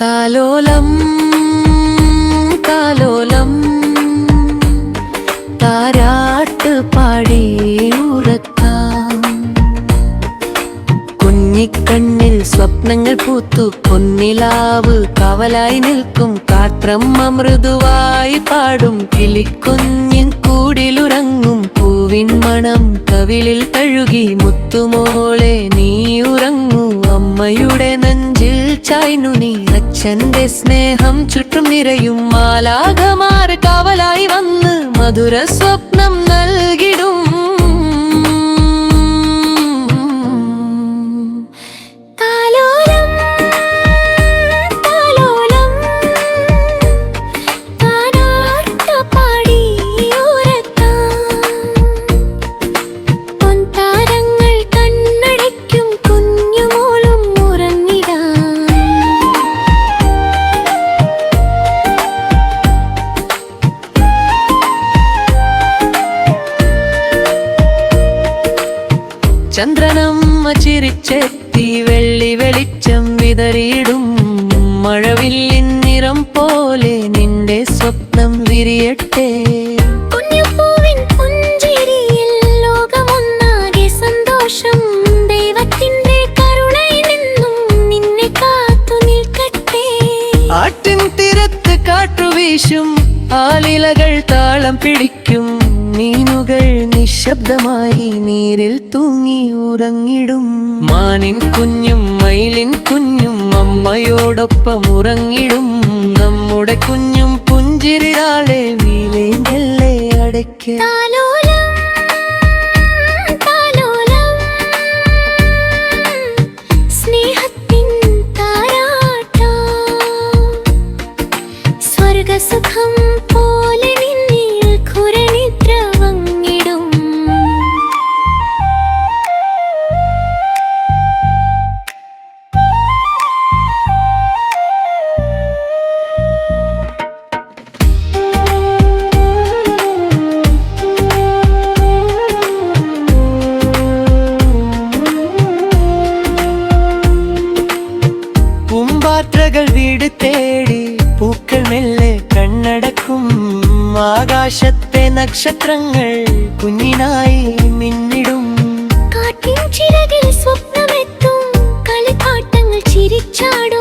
താലോലം താലോലം താരാട്ട് പാടി ഉറക്കാം. കുഞ്ഞിക്കണ്ണിൽ സ്വപ്നങ്ങൾ പൂത്തു പൊന്നിലാവ് കവലായി നിൽക്കും. കാത്രമ്മ മൃദുവായി പാടും കിളിക്കുഞ്ഞിൻ കൂടിലുറങ്ങും. പൂവിൻ മണം കവിളിൽ തഴുകി മുത്തുമോളെ നീ ഉറങ്ങൂ. അമ്മയുടെ നെഞ്ചിൽ ചായ്ന്നു നീ. അച്ഛന്റെ സ്നേഹം ചുറ്റും നിറയും. മാലാഖമാർ കാവലായി വന്ന് മധുര സ്വപ്നം നൽകിടും. ചന്ദ്രനമ്മ ചിരിച്ചെത്തി വെള്ളി വെളിച്ചം വിതറിയിടും. മഴവില്ലിൻ നിറം പോലെ നിന്റെ സ്വപ്നം വിരിയട്ടെ. കുഞ്ഞുപൂവിൻ പുഞ്ചിരിയിൽ ലോകമൊന്നാകെ സന്തോഷം. ദൈവത്തിന്റെ കരുണയിൽ നിന്നും നിന്നെ കാത്തു നിൽക്കട്ടെ. ആറ്റിൻ തീരത്ത് കാറ്റുവീശും ആലിലകൾ താളം പിടിക്കും. മീനുകൾ നിശബ്ദമായി നീരിൽ തൂങ്ങി ഉറങ്ങിടും. മാനിൻ കുഞ്ഞും മയിലിൻ കുഞ്ഞും അമ്മയോടൊപ്പം ഉറങ്ങിടും. നമ്മുടെ കുഞ്ഞും പുഞ്ചിരിയാളെ വീലേ മെല്ലെ അടയ്ക്ക. സ്നേഹത്തിൻ താരാട്ടാ സ്വർഗസുഖം പോലെ പൂമ്പാറ്റകൾ വീട് തേടി പൂക്കൾ മെല്ലെ കണ്ണടക്കും. ആകാശത്തെ നക്ഷത്രങ്ങൾ കുഞ്ഞിനായി മിന്നിടും. കാറ്റിൻ ചിറകിൽ സ്വപ്നമെത്തും. കളിപ്പാട്ടങ്ങൾ ചിരിച്ചാടും.